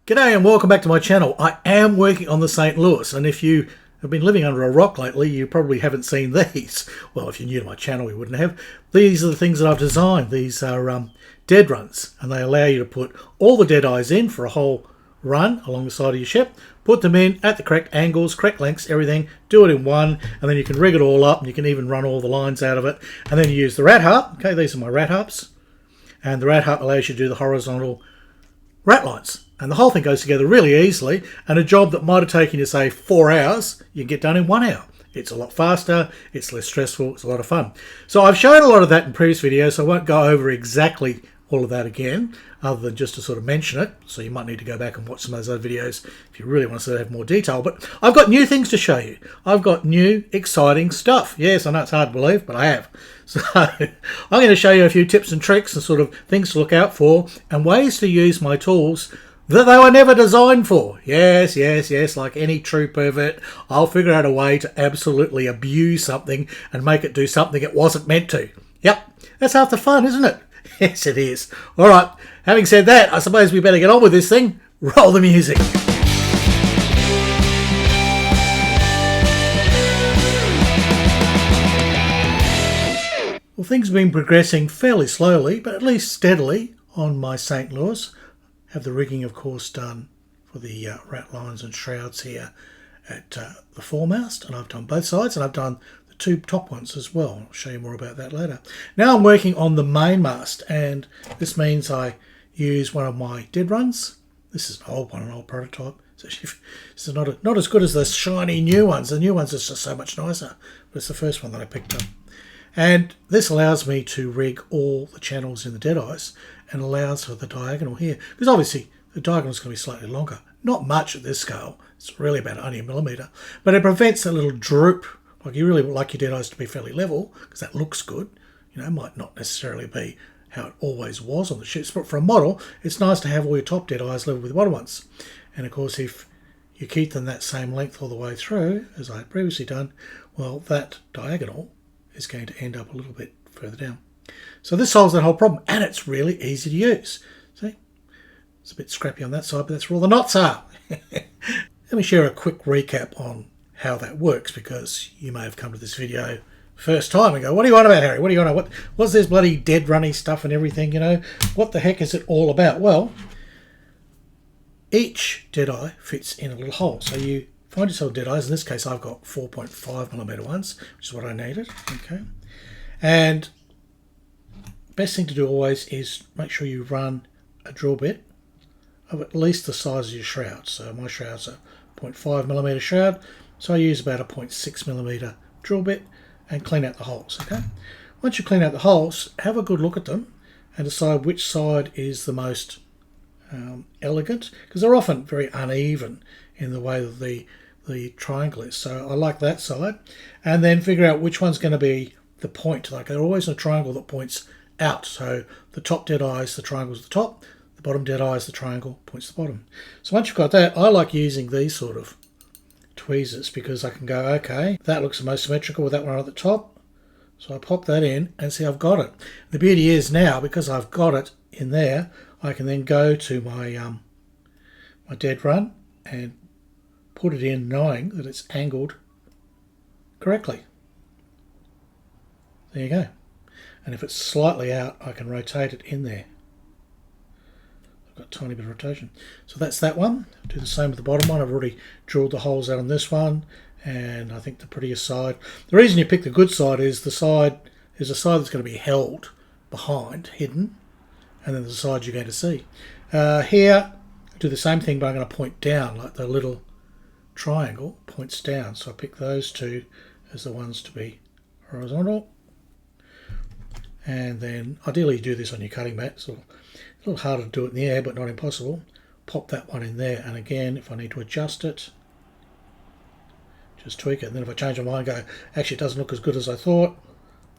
G'day and welcome back to my channel. I am working on the St Louis, and if you have been living under a rock lately, you probably haven't seen these. Well, if you're new to my channel, you wouldn't have. These are the things that I've designed. These are dead runs, and they allow you to put all the dead eyes in for a whole run along the side of your ship, put them in at the correct angles, correct lengths, everything, do it in one, and then you can rig it all up, and you can even run all the lines out of it, and then you use the rat harp. Okay, these are my rat harps, and the rat harp allows you to do the horizontal rat lines. And the whole thing goes together really easily, and a job that might have taken you, say, 4 hours, you can get done in 1 hour. It's a lot faster, it's less stressful, it's a lot of fun. So I've shown a lot of that in previous videos, so I won't go over exactly all of that again, other than just to sort of mention it. So you might need to go back and watch some of those other videos if you really want to have more detail. But I've got new things to show you. I've got new, exciting stuff. Yes, I know it's hard to believe, but I have. So I'm going to show you a few tips and tricks and sort of things to look out for and ways to use my tools that they were never designed for. Yes, like any true pervert, I'll figure out a way to absolutely abuse something and make it do something it wasn't meant to. Yep, that's half the fun, isn't it? Yes, it is. All right, having said that, I suppose we better get on with this thing. Roll the music. Well, things have been progressing fairly slowly, but at least steadily on my St Louis. Have the rigging, of course, done for the rat lines and shrouds here at the foremast, and I've done both sides, and I've done the two top ones as well. I'll show you more about that later. Now I'm working on the mainmast, and this means I use one of my dead runs. This is an old one, an old prototype. This is not as good as the shiny new ones. The new ones are just so much nicer, but it's the first one that I picked up. And this allows me to rig all the channels in the deadeyes and allows for the diagonal here. Because obviously the diagonal is going to be slightly longer. Not much at this scale. It's really about only 1 millimetre. But it prevents a little droop. Like you really would like your deadeyes to be fairly level because that looks good. You know, it might not necessarily be how it always was on the ships. But for a model, it's nice to have all your top deadeyes level with the bottom ones. And of course, if you keep them that same length all the way through, as I had previously done, well, that diagonal is going to end up a little bit further down. So this solves that whole problem, and it's really easy to use. See, it's a bit scrappy on that side, but that's where all the knots are. Let me share a quick recap on how that works, because you may have come to this video first time and go, what do you want about, Harry? What do you want? What's this bloody dead runny stuff and everything, you know? What the heck is it all about? Well, each deadeye fits in a little hole. So you find yourself dead eyes. In this case, I've got 4.5mm ones, which is what I needed. Okay, and best thing to do always is make sure you run a drill bit of at least the size of your shroud. So my shroud's a 0.5mm shroud, so I use about a 0.6mm drill bit and clean out the holes. Okay, once you clean out the holes, have a good look at them and decide which side is the most elegant, because they're often very uneven in the way that the triangle is. So I like that side, and then figure out which one's going to be the point. Like they're always in a triangle that points out. So the top dead eyes, the triangle's the top, the bottom dead eyes, the triangle points to the bottom. So once you've got that, I like using these sort of tweezers because I can go, okay, that looks the most symmetrical with that one at the top. So I pop that in and see I've got it. The beauty is now, because I've got it in there, I can then go to my my dead run and put it in knowing that it's angled correctly. There you go. And if it's slightly out, I can rotate it in there. I've got a tiny bit of rotation. So that's that one. Do the same with the bottom one. I've already drilled the holes out on this one, and I think the prettiest side. The reason you pick the good side is the side is a side that's going to be held behind, hidden, and then the side you're going to see. Here, do the same thing, but I'm going to point down, like the little triangle points down. So I pick those two as the ones to be horizontal. And then ideally you do this on your cutting mat. So a little harder to do it in the air, but not impossible. Pop that one in there, and again, if I need to adjust it, just tweak it. And then if I change my mind, go, actually it doesn't look as good as I thought,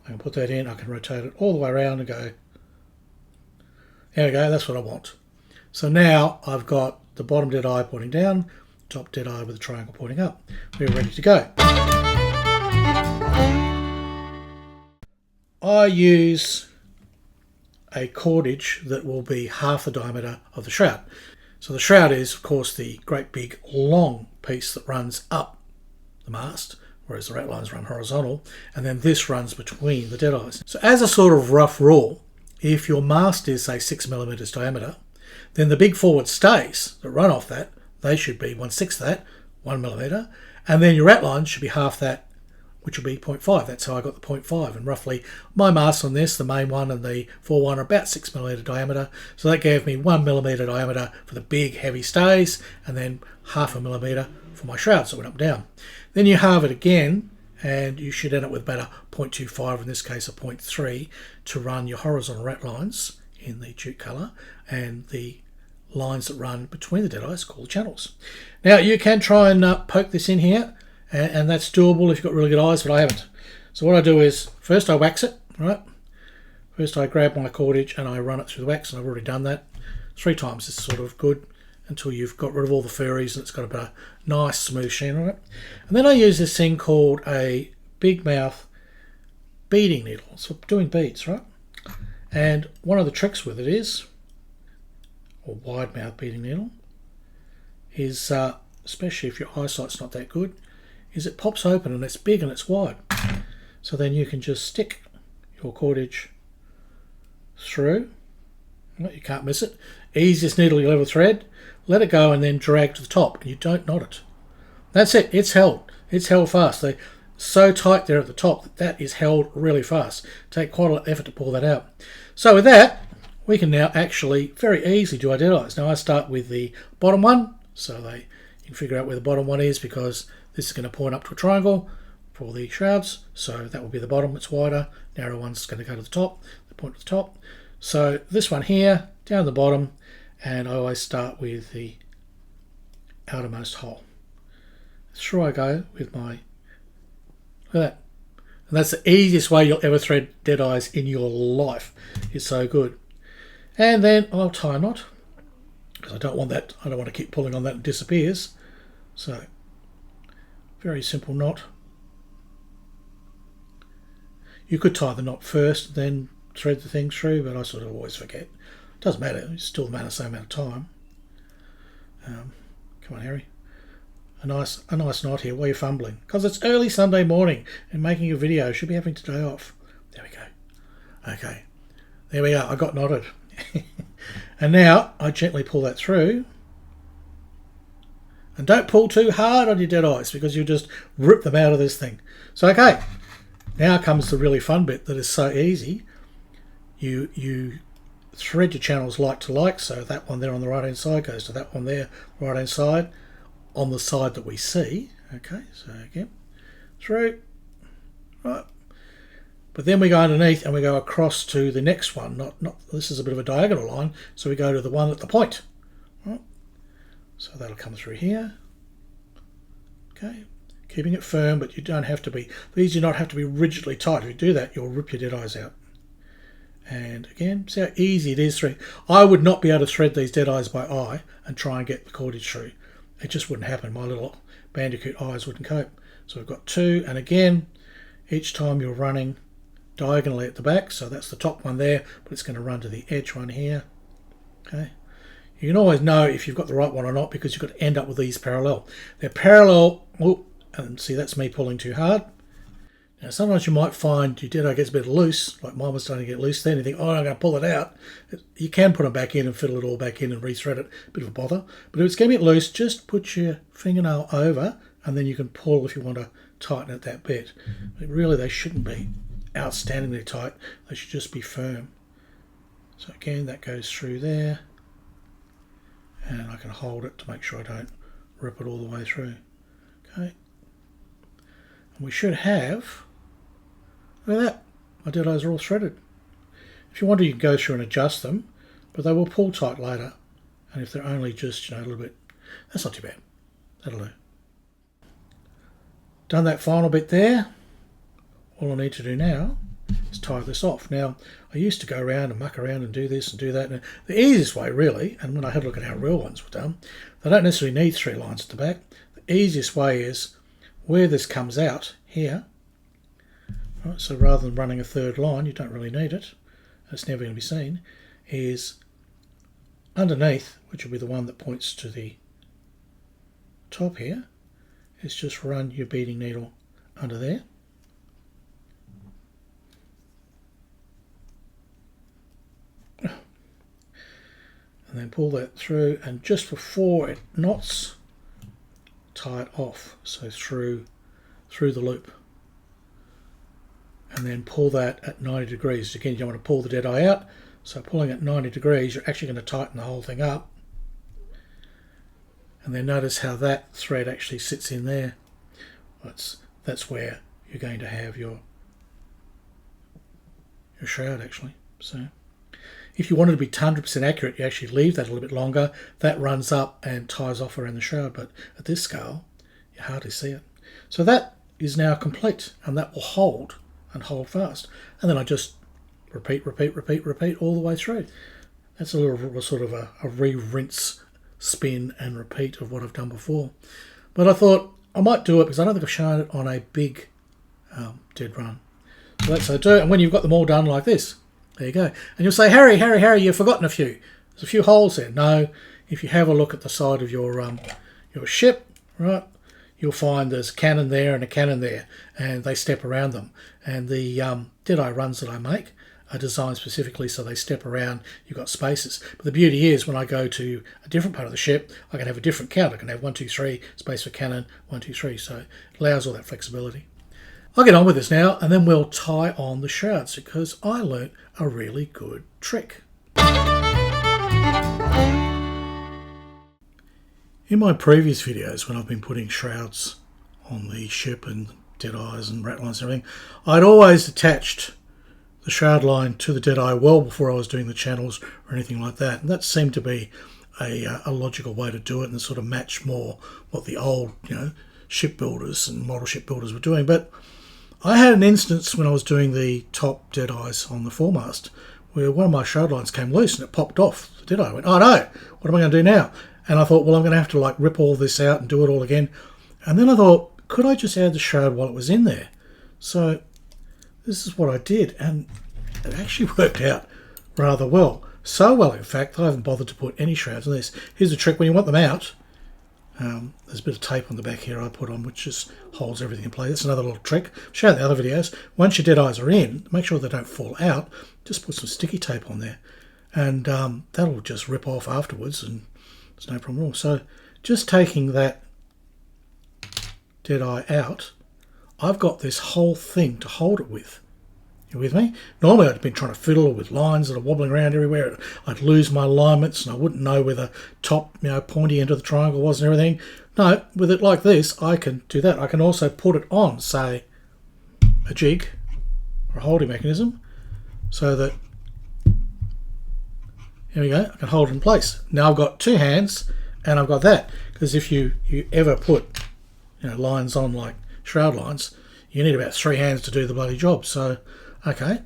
I can put that in. I can rotate it all the way around and go, there we go, that's what I want. So now I've got the bottom dead eye pointing down, top dead eye with the triangle pointing up. We're ready to go. I use a cordage that will be half the diameter of the shroud. So the shroud is, of course, the great big long piece that runs up the mast, whereas the ratlines run horizontal, and then this runs between the deadeyes. So as a sort of rough rule, if your mast is, say, 6mm diameter, then the big forward stays that run off that, they should be 1/6 that, 1mm, and then your ratlines should be half that, which will be 0.5. That's how I got the 0.5. And roughly my masts on this, the main one and the fore one, are about 6mm diameter. So that gave me 1mm diameter for the big heavy stays, and then 0.5mm for my shroud, so it went up and down. Then you halve it again, and you should end up with about a 0.25, in this case a 0.3, to run your horizontal ratlines in the jute colour, and the lines that run between the deadeyes called channels. Now you can try and poke this in here, and that's doable if you've got really good eyes, but I haven't. So what I do is, first I wax it, right? First I grab my cordage and I run it through the wax, and I've already done that 3 times. It's sort of good until you've got rid of all the furries and it's got a bit of nice smooth sheen on it. And then I use this thing called a big mouth beading needle. It's for doing beads, right? And one of the tricks with it is, or wide mouth beading needle, is, especially if your eyesight's not that good, is it pops open and it's big and it's wide. So then you can just stick your cordage through. You can't miss it. Easiest needle you'll ever thread. Let it go and then drag to the top, and you don't knot it. That's it. It's held. It's held fast. They're so tight there at the top that that is held really fast. Take quite a lot of effort to pull that out. So with that, we can now actually very easily do our deadeyes. Now I start with the bottom one, so you can figure out where the bottom one is, because this is going to point up to a triangle for the shrouds. So that will be the bottom. It's wider. Narrow one's going to go to the top. The point to the top. So this one here, down the bottom, and I always start with the outermost hole. Through I go with my, look at that. And that's the easiest way you'll ever thread deadeyes in your life. It's so good. And then I'll tie a knot, because I don't want that. I don't want to keep pulling on that and it disappears. So very simple knot. You could tie the knot first, then thread the thing through, but I sort of always forget. Doesn't matter. It's still the same amount of time. Come on, Harry. A nice knot here. Why are you fumbling? Because it's early Sunday morning and making a video. Should be having today off. There we go. Okay. There we are. I got knotted. And now I gently pull that through. And don't pull too hard on your deadeyes, because you'll just rip them out of this thing. So, okay. Now comes the really fun bit that is so easy. You thread your channels like to like, so that one there on the right hand side goes to that one there, right hand side, on the side that we see. Okay, so again, through, right. But then we go underneath and we go across to the next one. Not this is a bit of a diagonal line, so we go to the one at the point. Right. So that'll come through here. Okay, keeping it firm, but you don't have to be. These do not have to be rigidly tight. If you do that, you'll rip your deadeyes out. And again, see how easy it is through. I would not be able to thread these deadeyes by eye and try and get the cordage through. It just wouldn't happen. My little bandicoot eyes wouldn't cope. So we've got 2, and again, each time you're running diagonally at the back, so that's the top one there, but it's going to run to the edge one here. Okay, you can always know if you've got the right one or not, because you've got to end up with these parallel. They're parallel. Oh, and see, that's me pulling too hard. Now sometimes you might find your deadeye gets a bit loose, like mine was starting to get loose then. You think, oh, I'm going to pull it out. You can put them back in and fiddle it all back in and rethread it. A bit of a bother. But if it's getting a bit loose, just put your fingernail over, and then you can pull if you want to tighten it that bit. But really, they shouldn't be outstandingly tight. They should just be firm. So again, that goes through there, and I can hold it to make sure I don't rip it all the way through. Okay, and we should have, look at that, my deadeyes are all threaded. If you want to, you can go through and adjust them, but they will pull tight later. And if they're only just, a little bit, that's not too bad. That'll do. Done that final bit there. All I need to do now is tie this off. Now, I used to go around and muck around and do this and do that. And the easiest way, really, and when I had a look at how real ones were done, they don't necessarily need 3 lines at the back. The easiest way is where this comes out here. Right, so rather than running a 3rd line, you don't really need it. It's never going to be seen. Is underneath which will be the one that points to the top here, is just run your beading needle under there. And then pull that through, and just before it knots, tie it off, so through the loop. And then pull that at 90 degrees. Again, you don't want to pull the dead eye out, so pulling at 90 degrees, you're actually going to tighten the whole thing up. And then notice how that thread actually sits in there. That's where you're going to have your shroud actually. So if you wanted to be 100% accurate, you actually leave that a little bit longer. That runs up and ties off around the shroud, but at this scale, you hardly see it. So that is now complete, and that will hold and hold fast. And then I just repeat all the way through. That's a little sort of a re-rinse, spin and repeat of what I've done before. But I thought I might do it because I don't think I've shown it on a big dead run. So that's what I do. And when you've got them all done like this, there you go. And you'll say, Harry, you've forgotten a few. There's a few holes there. No, if you have a look at the side of your ship, right, you'll find there's a cannon there and a cannon there, and they step around them. And the deadeye runs that I make are designed specifically so they step around. You've got spaces. But the beauty is when I go to a different part of the ship, I can have a different count. I can have 1, 2, 3, space for cannon, 1, 2, 3. So it allows all that flexibility. I'll get on with this now, and then we'll tie on the shrouds because I learnt a really good trick. In my previous videos, when I've been putting shrouds on the ship and deadeyes and ratlines and everything, I'd always attached the shroud line to the deadeye well before I was doing the channels or anything like that. And that seemed to be a logical way to do it and sort of match more what the old, shipbuilders and model shipbuilders were doing. But I had an instance when I was doing the top deadeyes on the foremast where one of my shroud lines came loose and it popped off the deadeye. I went, oh no, what am I going to do now? And I thought, well, I'm going to have to rip all this out and do it all again. And then I thought, could I just add the shroud while it was in there? So this is what I did, and it actually worked out rather well. So well, in fact, I haven't bothered to put any shrouds on this. Here's the trick: when you want them out, there's a bit of tape on the back here I put on, which just holds everything in place. That's another little trick. Show in the other videos. Once your dead eyes are in, make sure they don't fall out. Just put some sticky tape on there, and that'll just rip off afterwards, and there's no problem at all. So just taking that dead eye out, I've got this whole thing to hold it with. You with me? Normally I'd been trying to fiddle with lines that are wobbling around everywhere. I'd lose my alignments and I wouldn't know where the top, pointy end of the triangle was and everything. No, with it like this, I can do that. I can also put it on, say, a jig or a holding mechanism, so that, here we go, I can hold it in place. Now I've got two hands and I've got that, because if you ever put lines on like shroud lines, you need about 3 hands to do the bloody job. So okay,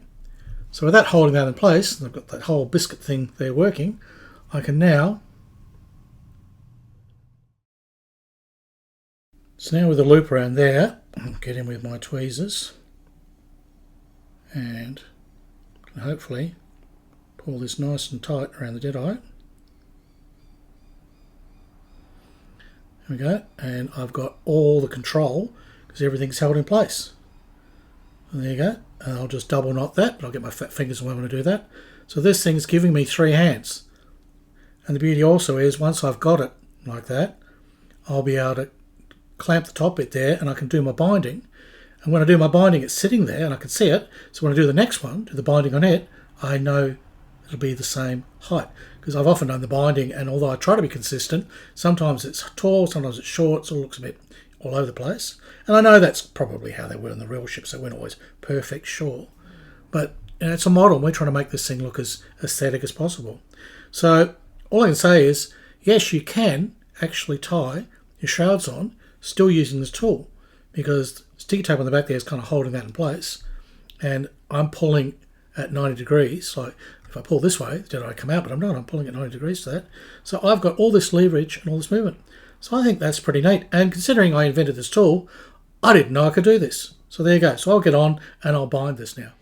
so with that holding that in place, and I've got that whole biscuit thing there working, I can now, so now with the loop around there, I'll get in with my tweezers and can hopefully pull this nice and tight around the deadeye. There we go, and I've got all the control because everything's held in place. And there you go, and I'll just double knot that, but I'll get my fat fingers when I want to do that. So this thing is giving me 3 hands. And the beauty also is, once I've got it like that, I'll be able to clamp the top bit there and I can do my binding. And when I do my binding, it's sitting there and I can see it. So when I do the next one, do the binding on it, I know it'll be the same height. Because I've often done the binding, and although I try to be consistent, sometimes it's tall, sometimes it's short, so it looks a bit all over the place. And I know that's probably how they were in the real ships. They weren't always perfect, sure. But it's a model, and we're trying to make this thing look as aesthetic as possible. So all I can say is, yes, you can actually tie your shrouds on still using this tool, because sticky tape on the back there is kind of holding that in place. And I'm pulling at 90 degrees, like if I pull this way, then I come out, but I'm not, I'm pulling at 90 degrees to that. So I've got all this leverage and all this movement. So I think that's pretty neat. And considering I invented this tool, I didn't know I could do this. So there you go. So I'll get on and I'll bind this now.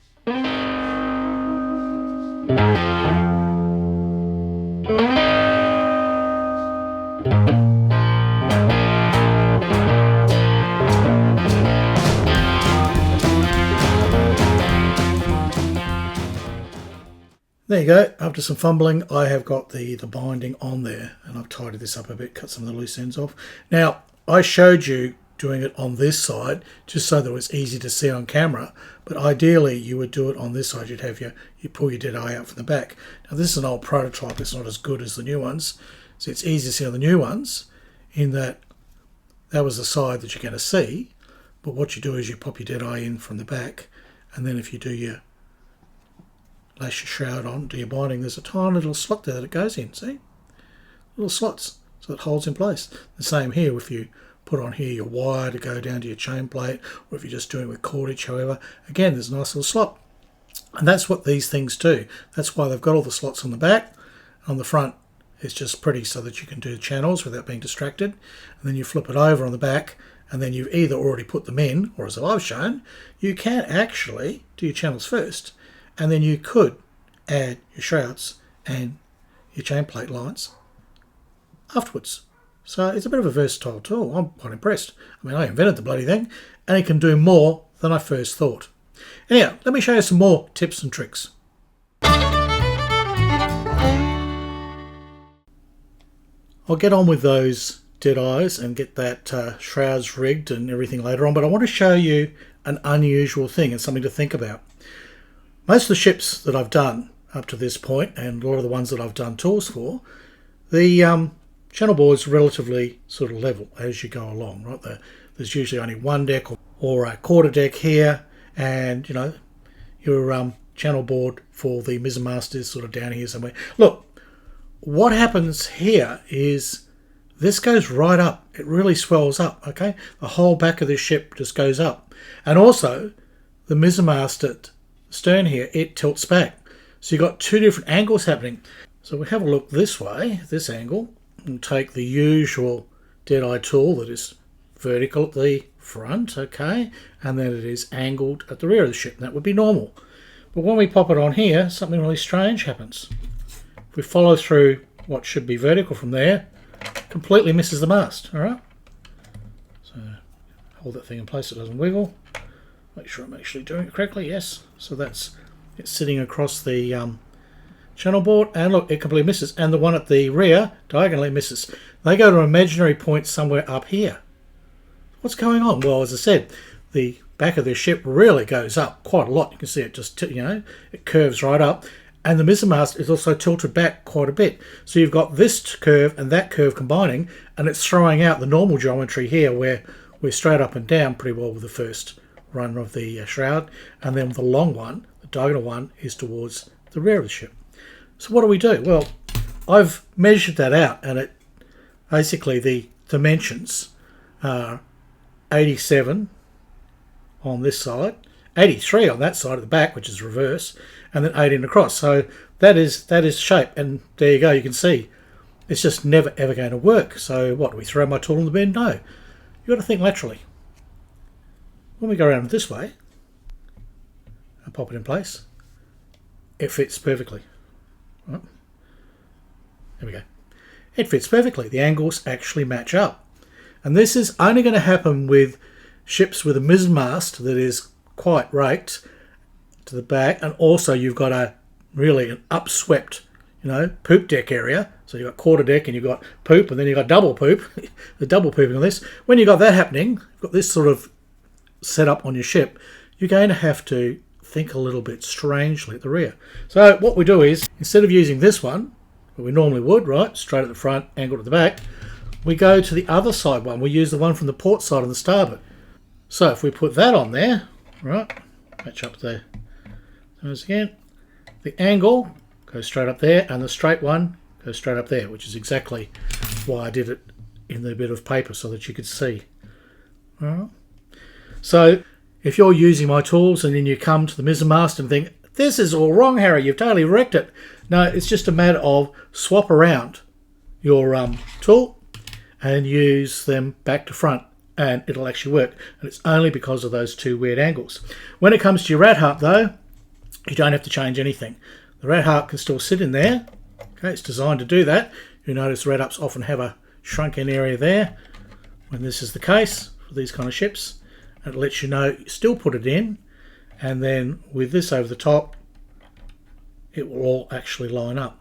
There you go. After some fumbling, I have got the binding on there, and I've tidied this up a bit, cut some of the loose ends off. Now, I showed you doing it on this side just so that it was easy to see on camera, but ideally you would do it on this side. You pull your dead eye out from the back. Now, this is an old prototype. It's not as good as the new ones, so it's easy to see on the new ones in that was the side that you're going to see. But what you do is you pop your dead eye in from the back, and then if you do your lash your shroud on, do your binding, there's a tiny little slot there that it goes in, see? Little slots, so it holds in place. The same here, if you put on here your wire to go down to your chain plate, or if you're just doing it with cordage, however, again, there's a nice little slot. And that's what these things do. That's why they've got all the slots on the back. On the front, it's just pretty so that you can do the channels without being distracted. And then you flip it over on the back, and then you've either already put them in, or as I've shown, you can actually do your channels first. And then you could add your shrouds and your chain plate lines afterwards. So it's a bit of a versatile tool. I'm quite impressed. I mean, I invented the bloody thing, and it can do more than I first thought. Anyhow, let me show you some more tips and tricks. I'll get on with those dead eyes and get that shrouds rigged and everything later on, but I want to show you an unusual thing and something to think about. Most of the ships that I've done up to this point, and a lot of the ones that I've done tools for, the channel board's relatively sort of level as you go along, right? There's usually only one deck or a quarter deck here, and you know, your channel board for the mizzen mast is sort of down here somewhere. Look, what happens here is this goes right up. It really swells up, okay? The whole back of this ship just goes up. And also, the mizzen mast at stern here, it tilts back. So you've got two different angles happening. So we have a look this way, this angle, and take the usual dead-eye tool that is vertical at the front, okay, and then it is angled at the rear of the ship. That would be normal. But when we pop it on here, something really strange happens. If we follow through what should be vertical from there, completely misses the mast, all right? So hold that thing in place so it doesn't wiggle. Make sure I'm actually doing it correctly, yes. So that's it sitting across the channel board, and look, it completely misses. And the one at the rear diagonally misses. They go to an imaginary point somewhere up here. What's going on? Well, as I said, the back of the ship really goes up quite a lot. You can see it just, you know, it curves right up. And the mizzen mast is also tilted back quite a bit. So you've got this curve and that curve combining, and it's throwing out the normal geometry here where we're straight up and down pretty well with the first run of the shroud, and then the long one, the diagonal one, is towards the rear of the ship. So what do we do? Well, I've measured that out, and it basically the dimensions are 87 on this side, 83 on that side of the back, which is reverse, and then 18 across. So that is shape, and there you go. You can see it's just never ever going to work. So what, do we throw my tool in the bin? No, you've got to think laterally. When we go around this way and pop it in place, it fits perfectly. Right. There we go. It fits perfectly. The angles actually match up. And this is only going to happen with ships with a mizzen mast that is quite raked to the back, and also you've got an upswept, you know, poop deck area. So you've got quarter deck and you've got poop, and then you've got double poop. The double pooping on this. When you've got that happening, you've got this sort of set up on your ship, you're going to have to think a little bit strangely at the rear. So what we do is, instead of using this one, what we normally would, right, straight at the front, angled at the back, we go to the other side one. We use the one from the port side on the starboard. So if we put that on there, right, match up there, those again, the angle goes straight up there, and the straight one goes straight up there, which is exactly why I did it in the bit of paper so that you could see. All right. So if you're using my tools and then you come to the mizzen mast and think, this is all wrong, Harry, you've totally wrecked it. No, it's just a matter of swap around your tool and use them back to front, and it'll actually work. And it's only because of those two weird angles. When it comes to your rat harp though, you don't have to change anything. The rat harp can still sit in there. Okay, it's designed to do that. You notice rat harps often have a shrunk-in area there when this is the case for these kind of ships. And it lets you know you still put it in, and then with this over the top, it will all actually line up.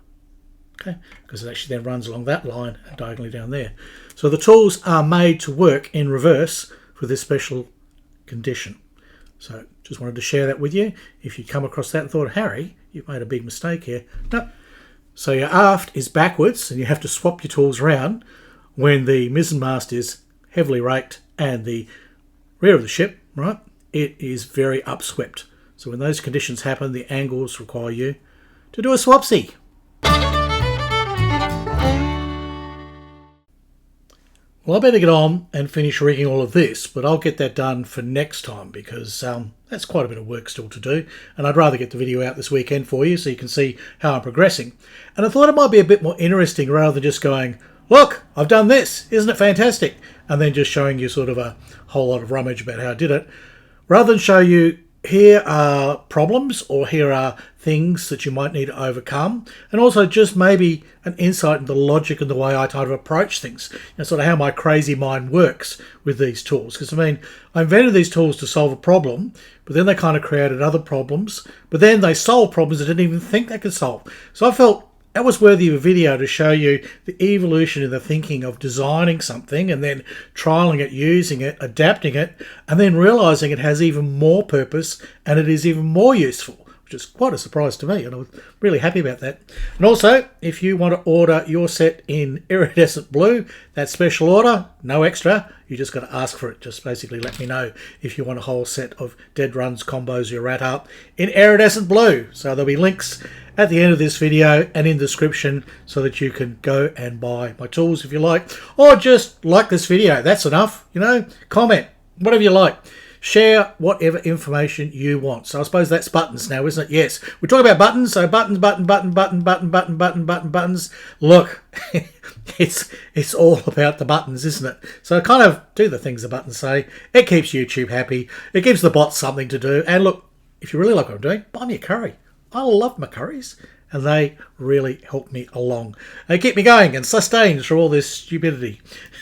Okay, because it actually then runs along that line and diagonally down there. So the tools are made to work in reverse for this special condition. So just wanted to share that with you. If you come across that and thought, Harry, you've made a big mistake here. No. So your aft is backwards and you have to swap your tools around when the mizzen mast is heavily raked and the rear of the ship, right, it is very upswept. So when those conditions happen, the angles require you to do a swapsy. Well, I better get on and finish rigging all of this, but I'll get that done for next time because that's quite a bit of work still to do, and I'd rather get the video out this weekend for you so you can see how I'm progressing. And I thought it might be a bit more interesting rather than just going, look, I've done this, isn't it fantastic? And then just showing you sort of a whole lot of rummage about how I did it. Rather than show you, here are problems or here are things that you might need to overcome, and also just maybe an insight into the logic and the way I kind of approach things, and sort of how my crazy mind works with these tools. Because I mean, I invented these tools to solve a problem, but then they kind of created other problems, but then they solved problems I didn't even think they could solve. So I felt that was worthy of a video to show you the evolution in the thinking of designing something and then trialing it, using it, adapting it, and then realizing it has even more purpose and it is even more useful, which is quite a surprise to me, and I was really happy about that. And also, if you want to order your set in iridescent blue, that special order, no extra, you just got to ask for it. Just basically let me know if you want a whole set of dead runs, combos, your rat up in iridescent blue. So there'll be links at the end of this video and in the description so that you can go and buy my tools if you like, or just like this video. That's enough, you know, comment, whatever you like. Share whatever information you want. So I suppose that's buttons now, isn't it? Yes. We're talking about buttons, so buttons. Look, it's all about the buttons, isn't it? So kind of do the things the buttons say. It keeps YouTube happy. It gives the bots something to do. And look, if you really like what I'm doing, buy me a curry. I love my curries, and they really help me along. They keep me going and sustained through all this stupidity.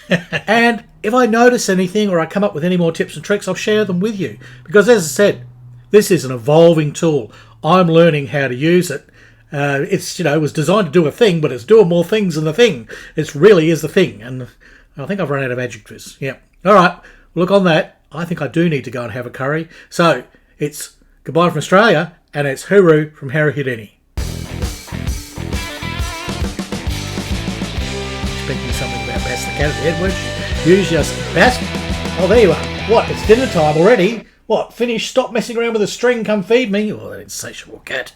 And if I notice anything or I come up with any more tips and tricks, I'll share them with you. Because as I said, this is an evolving tool. I'm learning how to use it. It's, you know, it was designed to do a thing, but it's doing more things than the thing. It really is the thing. And I think I've run out of adjectives. Yeah. All right. Look, on that, I think I do need to go and have a curry. So it's goodbye from Australia, and it's hooroo from Harry Houdini. Expecting something about Bass the Cat at the end, weren't you? Use just Bass. Oh, there you are. What? It's dinner time already? What? Finish? Stop messing around with a string. Come feed me. Oh, that insatiable cat.